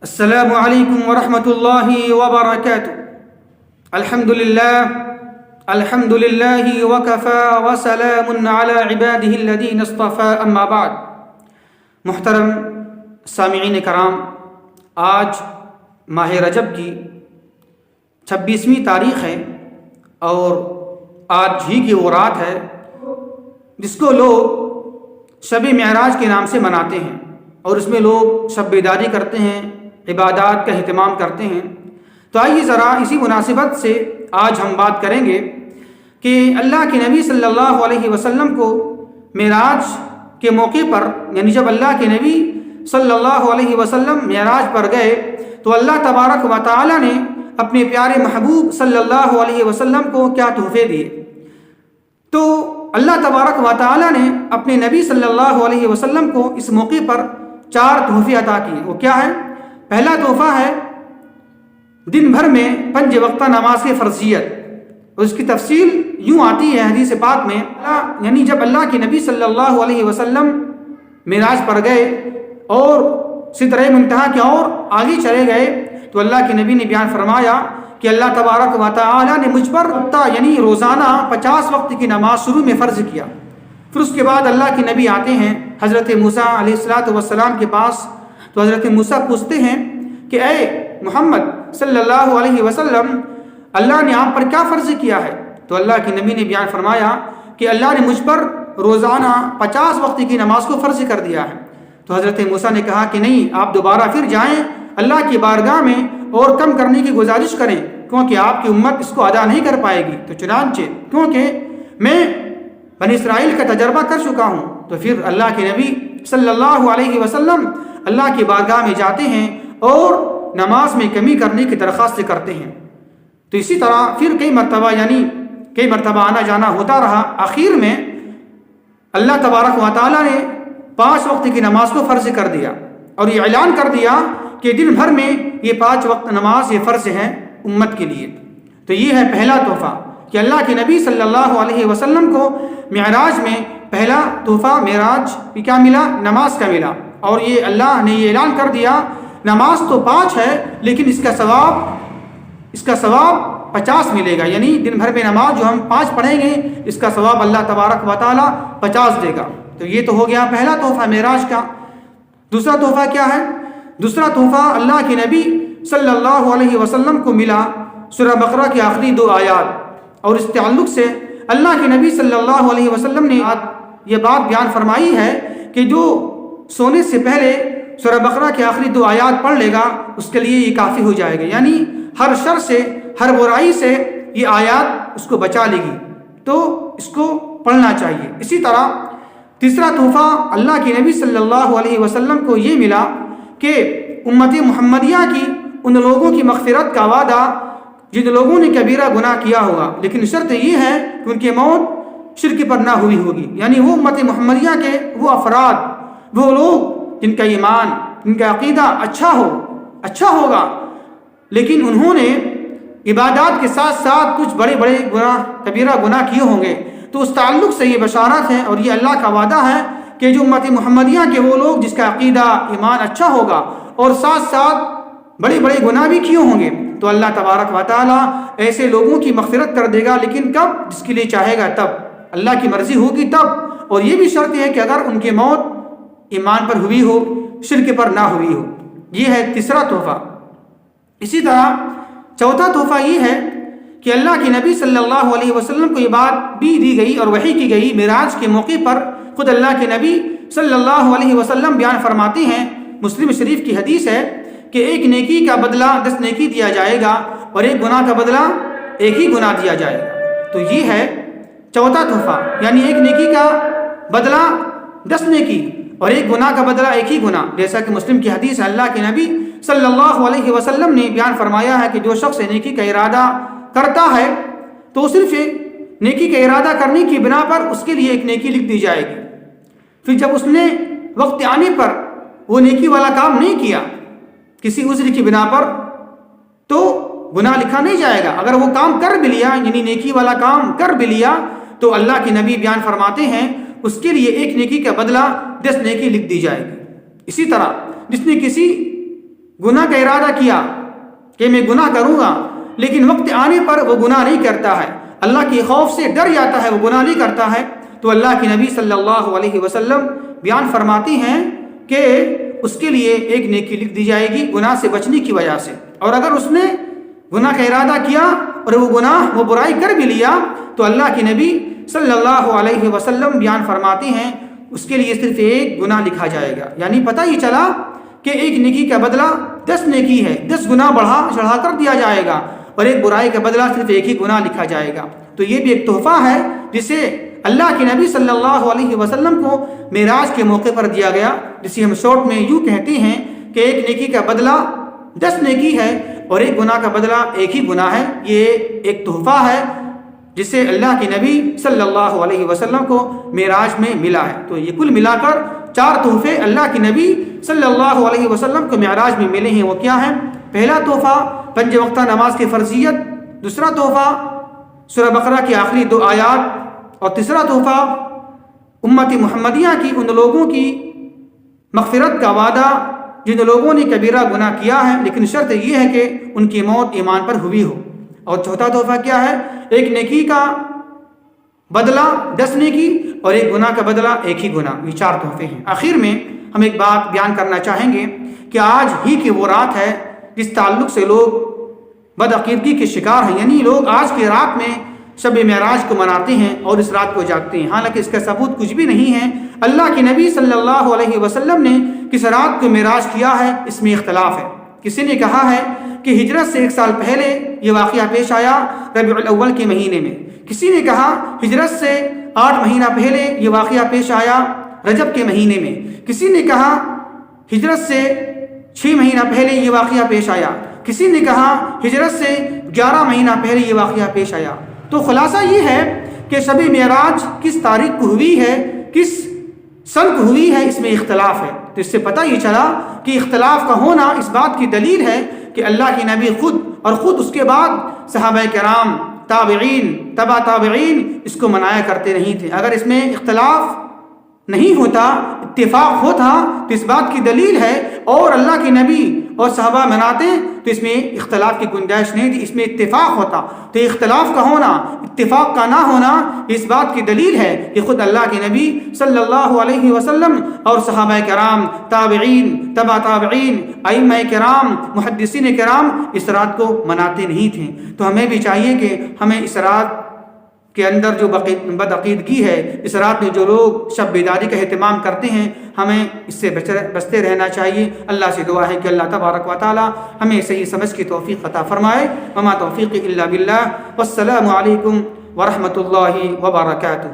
السلام علیکم ورحمۃ اللہ وبرکاتہ۔ الحمد للہ وکفی وسلام علی عبادہ الذین اصطفی، اما بعد۔ محترم سامعین کرام، آج ماہ رجب کی 26ویں تاریخ ہے اور آج ہی کی وہ رات ہے جس کو لوگ شب معراج کے نام سے مناتے ہیں، اور اس میں لوگ شب بیداری کرتے ہیں، عبادات کا اہتمام کرتے ہیں۔ تو آئیے ذرا اسی مناسبت سے آج ہم بات کریں گے کہ اللہ کے نبی صلی اللہ علیہ وسلم کو معراج کے موقع پر، یعنی جب اللہ کے نبی صلی اللہ علیہ وسلم معراج پر گئے تو اللہ تبارک و تعالی نے اپنے پیارے محبوب صلی اللہ علیہ وسلم کو کیا تحفے دیے۔ تو اللہ تبارک و تعالی نے اپنے نبی صلی اللہ علیہ وسلم کو اس موقع پر 4 تحفے عطا کیے۔ وہ کیا ہے؟ پہلا تحفہ ہے دن بھر میں 5 وقتہ نماز کی فرضیت۔ اس کی تفصیل یوں آتی ہے حدیث پاک میں، یعنی جب اللہ کے نبی صلی اللہ علیہ وسلم معراج پر گئے اور سدرہ منتہا کے اور آگے چلے گئے تو اللہ کے نبی نے بیان فرمایا کہ اللہ تبارک و تعالی نے مجھ پر یعنی روزانہ 50 وقت کی نماز شروع میں فرض کیا۔ پھر اس کے بعد اللہ کے نبی آتے ہیں حضرت موسیٰ علیہ السلام کے پاس، تو حضرت موسیٰ پوچھتے ہیں کہ اے محمد صلی اللہ علیہ وسلم، اللہ نے آپ پر کیا فرض کیا ہے؟ تو اللہ کے نبی نے بیان فرمایا کہ اللہ نے مجھ پر روزانہ 50 وقت کی نماز کو فرض کر دیا ہے۔ تو حضرت موسیٰ نے کہا کہ نہیں، آپ دوبارہ پھر جائیں اللہ کی بارگاہ میں اور کم کرنے کی گزارش کریں، کیونکہ آپ کی امت اس کو ادا نہیں کر پائے گی۔ تو چنانچہ کیونکہ میں بنی اسرائیل کا تجربہ کر چکا ہوں، تو پھر اللہ کے نبی صلی اللہ علیہ وسلم اللہ کی بارگاہ میں جاتے ہیں اور نماز میں کمی کرنے کی درخواست کرتے ہیں۔ تو اسی طرح پھر کئی مرتبہ آنا جانا ہوتا رہا۔ آخر میں اللہ تبارک و تعالی نے 5 وقت کی نماز کو فرض کر دیا اور یہ اعلان کر دیا کہ دن بھر میں یہ 5 وقت نماز یہ فرض ہے امت کے لیے۔ تو یہ ہے پہلا تحفہ کہ اللہ کے نبی صلی اللہ علیہ وسلم کو معراج میں پہلا تحفہ معراج کی کیا ملا؟ نماز کا ملا۔ اور یہ اللہ نے یہ اعلان کر دیا نماز تو 5 ہے لیکن اس کا ثواب 50 ملے گا، یعنی دن بھر میں نماز جو ہم 5 پڑھیں گے اس کا ثواب اللہ تبارک و تعالی 50 دے گا۔ تو یہ تو ہو گیا پہلا تحفہ معراج کا۔ دوسرا تحفہ کیا ہے؟ دوسرا تحفہ اللہ کے نبی صلی اللہ علیہ وسلم کو ملا سورہ بقرہ کی آخری 2 آیات، اور اس تعلق سے اللہ کے نبی صلی اللہ علیہ وسلم نے یہ بات بیان فرمائی ہے کہ جو سونے سے پہلے سورہ بقرہ کی آخری 2 آیات پڑھ لے گا اس کے لیے یہ کافی ہو جائے گا، یعنی ہر شر سے ہر برائی سے یہ آیات اس کو بچا لے گی، تو اس کو پڑھنا چاہیے۔ اسی طرح تیسرا تحفہ اللہ کے نبی صلی اللہ علیہ وسلم کو یہ ملا کہ امت محمدیہ کی ان لوگوں کی مغفرت کا وعدہ جن لوگوں نے کبیرہ گناہ کیا ہوگا، لیکن شرط یہ ہے کہ ان کی موت شرک پر نہ ہوئی ہوگی، یعنی وہ امت محمدیہ کے وہ افراد، وہ لوگ جن کا ایمان، جن کا عقیدہ اچھا ہوگا لیکن انہوں نے عبادات کے ساتھ ساتھ کچھ بڑے گناہ، کبیرہ گناہ کیے ہوں گے، تو اس تعلق سے یہ بشارت ہے اور یہ اللہ کا وعدہ ہے کہ جو امت محمدیہ کے وہ لوگ جس کا عقیدہ ایمان اچھا ہوگا اور ساتھ ساتھ بڑے گناہ بھی کیے ہوں گے، تو اللہ تبارک و تعالیٰ ایسے لوگوں کی مغفرت کر دے گا، لیکن کب؟ جس کے لیے چاہے گا تب، اللہ کی مرضی ہوگی تب۔ اور یہ بھی شرط ہے کہ اگر ان کی موت ایمان پر ہوئی ہو، شرک پر نہ ہوئی ہو۔ یہ ہے تیسرا تحفہ۔ اسی طرح چوتھا تحفہ یہ ہے کہ اللہ کے نبی صلی اللہ علیہ وسلم کو یہ بات بھی دی گئی اور وحی کی گئی معراج کے موقع پر، خود اللہ کے نبی صلی اللہ علیہ وسلم بیان فرماتے ہیں، مسلم شریف کی حدیث ہے کہ 1 نیکی کا بدلہ 10 نیکی دیا جائے گا اور 1 گناہ کا بدلہ 1 ہی گناہ دیا جائے گا۔ تو یہ ہے چوتھا تحفہ، یعنی 1 نیکی کا بدلہ 10 نیکی اور 1 گناہ کا بدلہ 1 ہی گناہ، جیسا کہ مسلم کی حدیث ہے۔ اللہ کے نبی صلی اللہ علیہ وسلم نے بیان فرمایا ہے کہ جو شخص نیکی کا ارادہ کرتا ہے تو صرف نیکی کا ارادہ کرنے کی بنا پر اس کے لیے 1 نیکی لکھ دی جائے گی، پھر جب اس نے وقت آنے پر وہ نیکی والا کام نہیں کیا کسی عذر کی بنا پر تو گناہ لکھا نہیں جائے گا۔ اگر وہ کام کر بھی لیا، یعنی نیکی والا کام کر بھی لیا، تو اللہ کے نبی بیان فرماتے ہیں اس کے لیے 1 نیکی کا بدلہ 10 نیکی لکھ دی جائے گی۔ اسی طرح جس نے کسی گناہ کا ارادہ کیا کہ میں گناہ کروں گا، لیکن وقت آنے پر وہ گناہ نہیں کرتا ہے، اللہ کے خوف سے ڈر جاتا ہے، وہ گناہ نہیں کرتا ہے، تو اللہ کے نبی صلی اللہ علیہ وسلم بیان فرماتی ہیں کہ اس کے لیے ایک نیکی لکھ دی جائے گی گناہ سے بچنے کی وجہ سے۔ اور اگر اس نے گناہ کا ارادہ کیا اور وہ برائی کر بھی لیا تو اللہ کے نبی صلی اللہ علیہ وسلم بیان فرماتے ہیں اس کے لیے صرف ایک گناہ لکھا جائے گا۔ یعنی پتہ ہی چلا کہ ایک نیکی کا بدلہ 10 نیکی ہے، 10 گناہ چڑھا کر دیا جائے گا، اور ایک برائی کا بدلہ صرف ایک ہی گناہ لکھا جائے گا۔ تو یہ بھی ایک تحفہ ہے جسے اللہ کے نبی صلی اللہ علیہ وسلم کو معراج کے موقع پر دیا گیا، جسے ہم شارٹ میں یوں کہتے ہیں کہ ایک نیکی کا بدلہ 10 نیکی ہے اور ایک گناہ کا بدلہ ایک ہی گناہ ہے۔ یہ ایک تحفہ ہے جسے اللہ کے نبی صلی اللہ علیہ وسلم کو معراج میں ملا ہے۔ تو یہ کل ملا کر 4 تحفے اللہ کے نبی صلی اللہ علیہ وسلم کو معراج میں ملے ہیں۔ وہ کیا ہیں؟ پہلا تحفہ 5 وقتہ نماز کی فرضیت، دوسرا تحفہ سورہ بقرہ کی آخری 2 آیات، اور تیسرا تحفہ امت محمدیہ کی ان لوگوں کی مغفرت کا وعدہ جن لوگوں نے کبیرہ گناہ کیا ہے لیکن شرط یہ ہے کہ ان کی موت ایمان پر ہوئی ہو۔ اور چوتھا تحفہ کیا ہے؟ ایک نیکی کا بدلہ 10 نیکی اور ایک گناہ کا بدلہ ایک ہی گناہ۔ یہ 4 تحفے ہیں۔ آخر میں ہم ایک بات بیان کرنا چاہیں گے کہ آج ہی کی وہ رات ہے جس تعلق سے لوگ بدعقیدگی کے شکار ہیں، یعنی لوگ آج کی رات میں شب معراج کو مناتے ہیں اور اس رات کو جاگتے ہیں، حالانکہ اس کا ثبوت کچھ بھی نہیں ہے۔ اللہ کے نبی صلی اللہ علیہ وسلم نے کس رات کو معراج کیا ہے اس میں اختلاف ہے۔ کسی نے کہا ہے کہ ہجرت سے 1 سال پہلے یہ واقعہ پیش آیا ربیع الاول کے مہینے میں، کسی نے کہا ہجرت سے 8 مہینہ پہلے یہ واقعہ پیش آیا رجب کے مہینے میں، کسی نے کہا ہجرت سے 6 مہینہ پہلے یہ واقعہ پیش آیا، کسی نے کہا ہجرت سے 11 مہینہ پہلے یہ واقعہ پیش آیا۔ تو خلاصہ یہ ہے کہ شب معراج کس تاریخ کو ہوئی ہے، کس سن کو ہوئی ہے، اس میں اختلاف ہے۔ تو اس سے پتہ یہ چلا کہ اختلاف کا ہونا اس بات کی دلیل ہے کہ اللہ کے نبی خود اس کے بعد صحابہ کرام، تابعین، تبع تابعین اس کو منایا کرتے نہیں تھے۔ اگر اس میں اختلاف نہیں ہوتا، اتفاق ہوتا تو اس بات کی دلیل ہے، اور اللہ کے نبی اور صحابہ مناتے تو اس میں اختلاف کی گنجائش نہیں تھی، اس میں اتفاق ہوتا۔ تو اختلاف کا ہونا، اتفاق کا نہ ہونا اس بات کی دلیل ہے کہ خود اللہ کے نبی صلی اللہ علیہ وسلم اور صحابہ کرام، تابعین، تبع تابعین، ائمہ کرام، محدثین کرام اس رات کو مناتے نہیں تھے۔ تو ہمیں بھی چاہیے کہ ہمیں اس رات کے اندر جو بدعقیدگی ہے، اس رات میں جو لوگ شب بیداری کا اہتمام کرتے ہیں، ہمیں اس سے بچتے رہنا چاہیے۔ اللہ سے دعا ہے کہ اللہ تبارک و تعالی ہمیں صحیح سمجھ کی توفیق عطا فرمائے۔ وما توفیقی الا باللہ، والسلام علیکم ورحمۃ اللہ وبرکاتہ۔